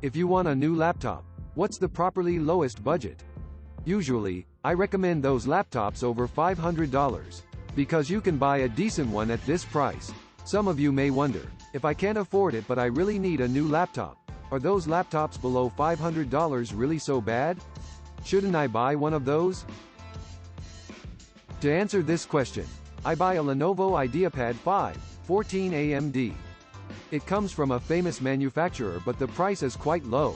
If you want a new laptop, what's the properly lowest budget? Usually, I recommend those laptops over $500, because you can buy a decent one at this price. Some of you may wonder, if I can't afford it but I really need a new laptop, are those laptops below $500 really so bad? Shouldn't I buy one of those? To answer this question, I buy a Lenovo IdeaPad14 AMD. It comes from a famous manufacturer but the price is quite low.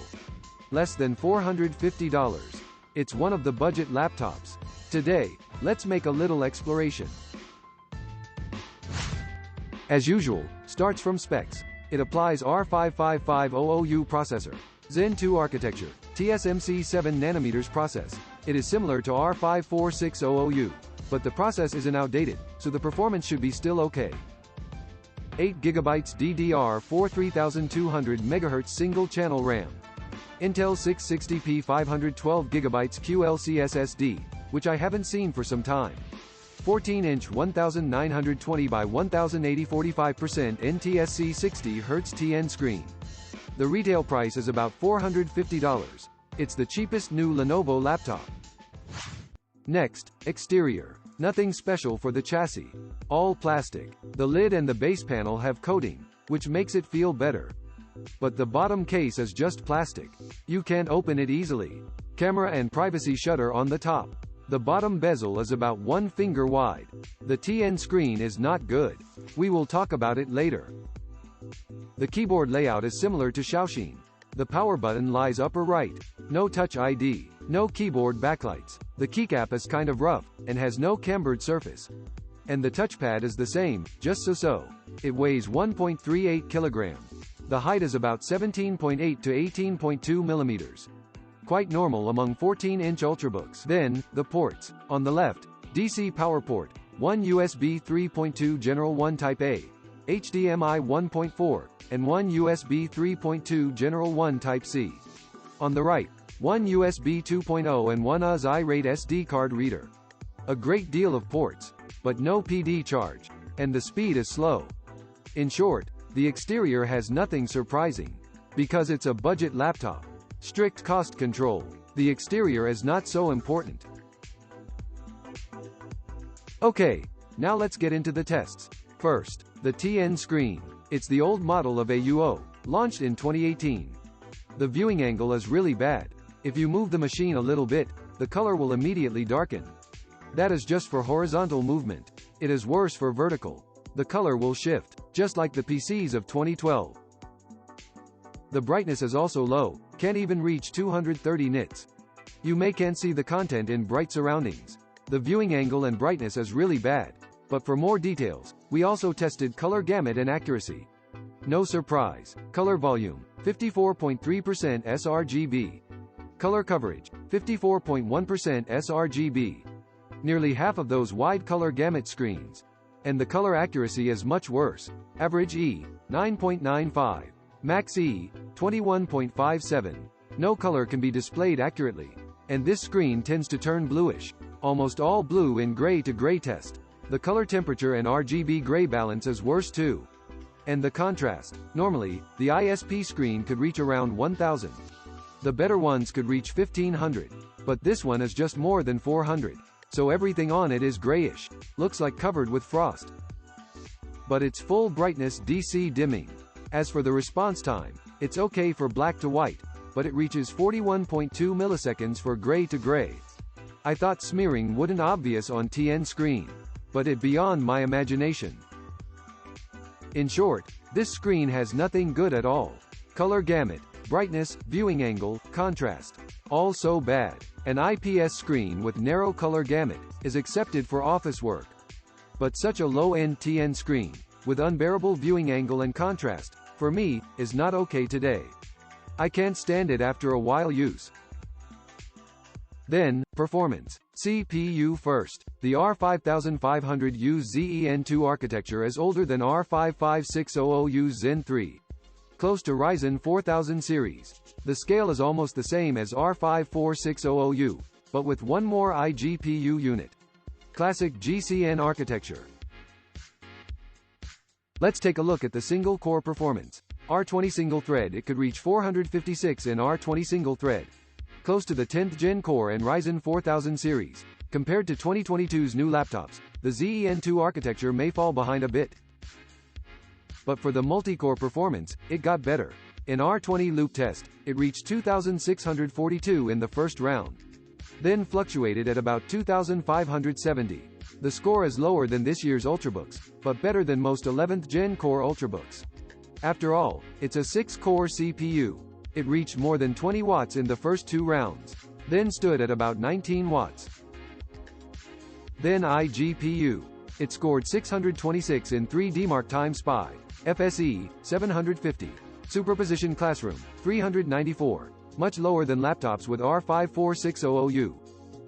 Less than $450. It's one of the budget laptops. Today, let's make a little exploration. As usual, starts from specs. It applies R55500U processor, Zen 2 architecture, TSMC 7nm process. It is similar to R54600U, but the process isn't outdated, so the performance should be still okay. 8GB DDR4 3200 MHz single-channel RAM. Intel 660p 512GB QLC SSD, which I haven't seen for some time. 14-inch 1920 by 1080 45% NTSC 60Hz TN screen. The retail price is about $450. It's the cheapest new Lenovo laptop. Next, exterior. Nothing special for the chassis. All plastic. The lid and the base panel have coating, which makes it feel better. But the bottom case is just plastic. You can't open it easily. Camera and privacy shutter on the top. The bottom bezel is about 1 finger wide. The TN screen is not good. We will talk about it later. The keyboard layout is similar to Xiaoxin. The power button lies upper right. No Touch ID. No keyboard backlights. The keycap is kind of rough, and has no cambered surface. And the touchpad is the same, just so. It weighs 1.38 kilograms. The height is about 17.8 to 18.2 millimeters. Quite normal among 14-inch Ultrabooks. Then, the ports. On the left, DC power port, 1 USB 3.2 General 1 Type A, HDMI 1.4, and 1 USB 3.2 General 1 Type C. On the right, 1 USB 2.0 and 1 US iRate SD card reader. A great deal of ports, but no PD charge, and the speed is slow. In short, the exterior has nothing surprising. Because it's a budget laptop. Strict cost control. The exterior is not so important. Okay, now let's get into the tests. First, the TN screen. It's the old model of AUO, launched in 2018. The viewing angle is really bad. If you move the machine a little bit, the color will immediately darken. That is just for horizontal movement. It is worse for vertical. The color will shift, just like the PCs of 2012. The brightness is also low, can't even reach 230 nits. You can't see the content in bright surroundings. The viewing angle and brightness is really bad. But for more details, we also tested color gamut and accuracy. No surprise. Color volume, 54.3% sRGB. Color coverage, 54.1% sRGB. Nearly half of those wide color gamut screens. And the color accuracy is much worse. Average E, 9.95. Max E, 21.57. No color can be displayed accurately. And this screen tends to turn bluish. Almost all blue in gray to gray test. The color temperature and RGB gray balance is worse too. And the contrast. Normally, the ISP screen could reach around 1000. The better ones could reach 1500. But this one is just more than 400. So everything on it is grayish. Looks like covered with frost. But it's full brightness DC dimming. As for the response time, it's okay for black to white, but it reaches 41.2 milliseconds for gray to gray. I thought smearing wouldn't obvious on TN screen, but it beyond my imagination. In short, this screen has nothing good at all. Color gamut, brightness, viewing angle, contrast. All so bad. An IPS screen with narrow color gamut is accepted for office work. But such a low-end TN screen, with unbearable viewing angle and contrast, for me, is not okay today. I can't stand it after a while use. Then, performance. CPU first. The R5500U Zen2 architecture is older than R55600U Zen 3. Close to Ryzen 4000 series. The scale is almost the same as R54600U, but with one more iGPU unit. Classic GCN architecture. Let's take a look at the single-core performance. R20 single thread. It could reach 456 in R20 single thread, close to the 10th Gen core and Ryzen 4000 series. Compared to 2022's new laptops, the Zen2 architecture may fall behind a bit. But for the multi-core performance, it got better. In R20 loop test, it reached 2642 in the first round, then fluctuated at about 2570. The score is lower than this year's Ultrabooks, but better than most 11th Gen core Ultrabooks. After all, it's a 6-core CPU. It reached more than 20 watts in the first 2 rounds, then stood at about 19 watts. Then iGPU. It scored 626 in 3D Mark Time SPI, FSE, 750, Superposition Classroom, 394, much lower than laptops with R54600U.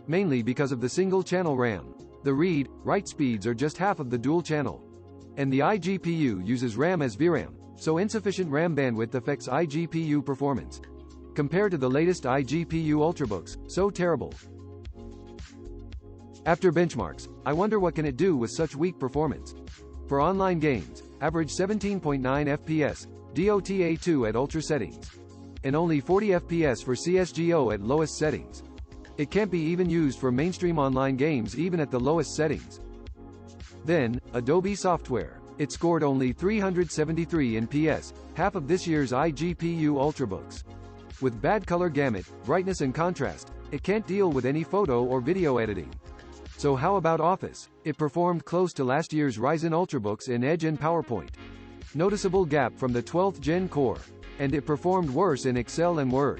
Mainly because of the single-channel RAM. The read-write speeds are just half of the dual-channel. And the iGPU uses RAM as VRAM, so insufficient RAM bandwidth affects iGPU performance. Compared to the latest iGPU Ultrabooks, so terrible. After benchmarks, I wonder what can it do with such weak performance. For online games, average 17.9 FPS, DOTA2 at ultra settings, and only 40 FPS for CSGO at lowest settings. It can't be even used for mainstream online games even at the lowest settings. Then, Adobe software. It scored only 373 in PS, half of this year's iGPU Ultrabooks. With bad color gamut, brightness and contrast, it can't deal with any photo or video editing. So how about Office? It performed close to last year's Ryzen Ultrabooks in Edge and PowerPoint. Noticeable gap from the 12th Gen core. And it performed worse in Excel and Word.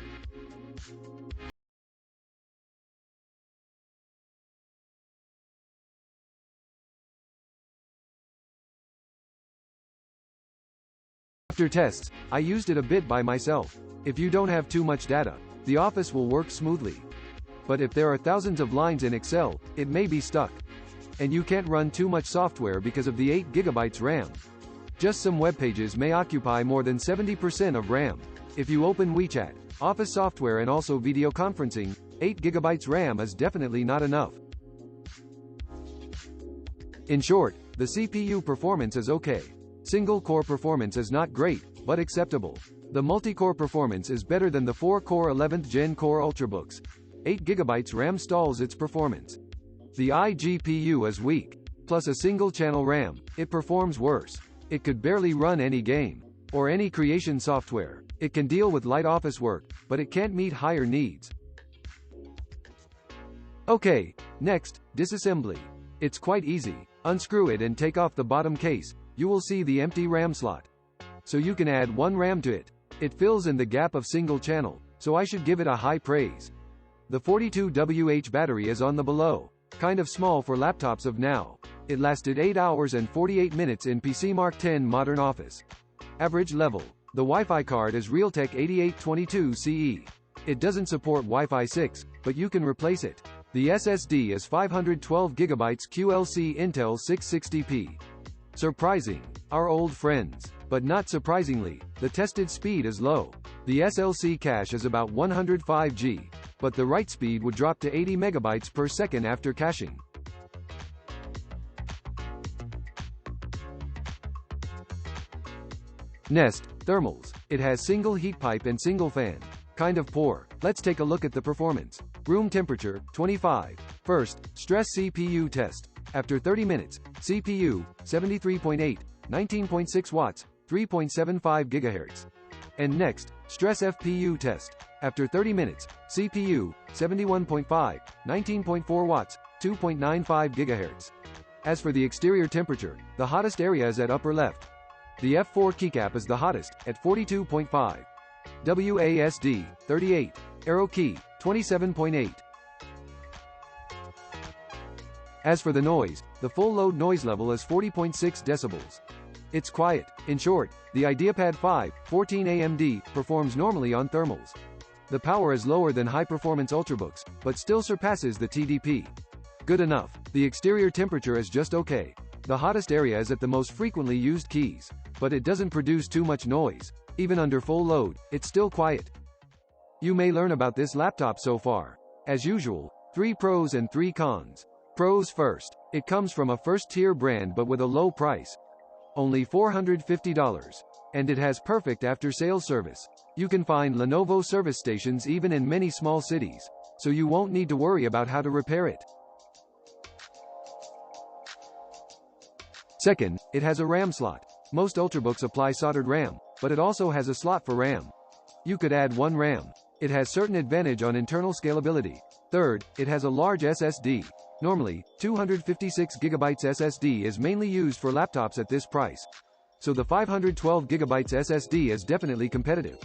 After tests, I used it a bit by myself. If you don't have too much data, the Office will work smoothly. But if there are thousands of lines in Excel, it may be stuck. And you can't run too much software because of the 8 GB RAM. Just some web pages may occupy more than 70% of RAM. If you open WeChat, Office software and also video conferencing, 8 GB RAM is definitely not enough. In short, the CPU performance is okay. Single-core performance is not great, but acceptable. The multi-core performance is better than the 4-core 11th Gen core Ultrabooks. 8 GB RAM stalls its performance. The iGPU is weak. Plus a single-channel RAM, it performs worse. It could barely run any game, or any creation software. It can deal with light office work, but it can't meet higher needs. Okay, next, disassembly. It's quite easy. Unscrew it and take off the bottom case. You will see the empty RAM slot. So you can add 1 RAM to it. It fills in the gap of single channel, so I should give it a high praise. The 42Wh battery is on the below. Kind of small for laptops of now. It lasted 8 hours and 48 minutes in PC Mark 10 Modern Office. Average level. The Wi-Fi card is Realtek 8822CE. It doesn't support Wi-Fi 6, but you can replace it. The SSD is 512GB QLC Intel 660p. Surprising. Our old friends. But not surprisingly, the tested speed is low. The SLC cache is about 105G, but the write speed would drop to 80 megabytes per second after caching. Nest, thermals. It has single heat pipe and single fan. Kind of poor. Let's take a look at the performance. Room temperature, 25. First, stress CPU test. After 30 minutes, CPU, 73.8, 19.6 watts, 3.75 GHz. And next, stress FPU test. After 30 minutes, CPU, 71.5, 19.4 watts, 2.95 GHz. As for the exterior temperature, the hottest area is at upper left. The F4 keycap is the hottest, at 42.5. WASD, 38. Arrow key, 27.8. As for the noise, the full load noise level is 40.6 decibels. It's quiet. In short, the IdeaPad14 AMD performs normally on thermals. The power is lower than high-performance Ultrabooks, but still surpasses the TDP. Good enough. The exterior temperature is just okay. The hottest area is at the most frequently used keys, but it doesn't produce too much noise. Even under full load, it's still quiet. You may learn about this laptop so far. As usual, 3 pros and 3 cons. Pros first. It comes from a first-tier brand but with a low price. Only $450. And it has perfect after-sales service. You can find Lenovo service stations even in many small cities, so you won't need to worry about how to repair it. Second, it has a RAM slot. Most Ultrabooks apply soldered RAM, but it also has a slot for RAM. You could add one RAM. It has certain advantage on internal scalability. Third, it has a large SSD. Normally, 256GB SSD is mainly used for laptops at this price. So the 512GB SSD is definitely competitive.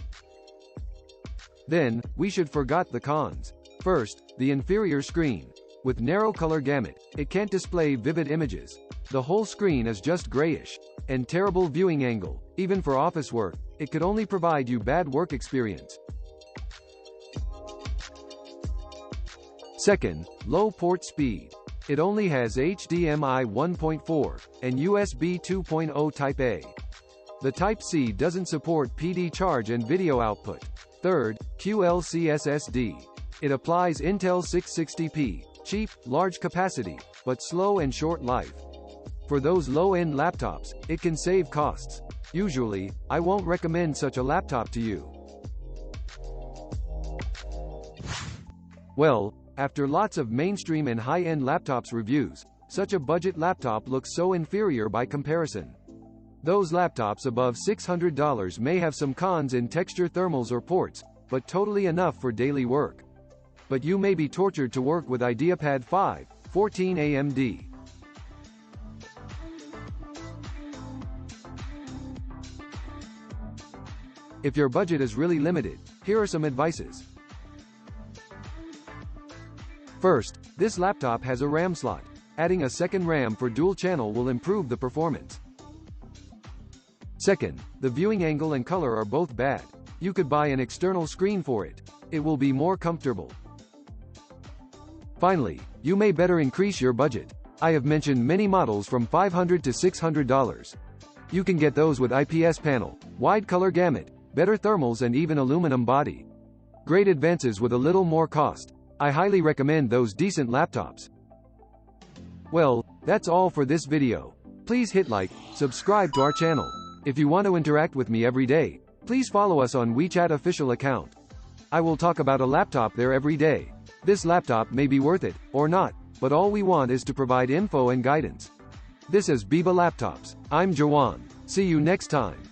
Then, we should forget the cons. First, the inferior screen. With narrow color gamut, it can't display vivid images. The whole screen is just grayish. And terrible viewing angle. Even for office work, it could only provide you bad work experience. Second, low port speed. It only has HDMI 1.4 and USB 2.0 Type A. The Type C doesn't support PD charge and video output. Third, QLC SSD. It applies Intel 660p, cheap, large capacity, but slow and short life. For those low-end laptops, it can save costs. Usually, I won't recommend such a laptop to you. Well, after lots of mainstream and high-end laptops reviews, such a budget laptop looks so inferior by comparison. Those laptops above $600 may have some cons in texture thermals or ports, but totally enough for daily work. But you may be tortured to work with IdeaPad14 AMD. If your budget is really limited, here are some advices. First, this laptop has a RAM slot. Adding a second RAM for dual channel will improve the performance. Second, the viewing angle and color are both bad. You could buy an external screen for it. It will be more comfortable. Finally, you may better increase your budget. I have mentioned many models from $500 to $600. You can get those with IPS panel, wide color gamut, better thermals and even aluminum body. Great advances with a little more cost. I highly recommend those decent laptops. Well, that's all for this video. Please hit like, subscribe to our channel. If you want to interact with me every day, please follow us on WeChat official account. I will talk about a laptop there every day. This laptop may be worth it, or not, but all we want is to provide info and guidance. This is BIBA Laptops. I'm Jawan. See you next time.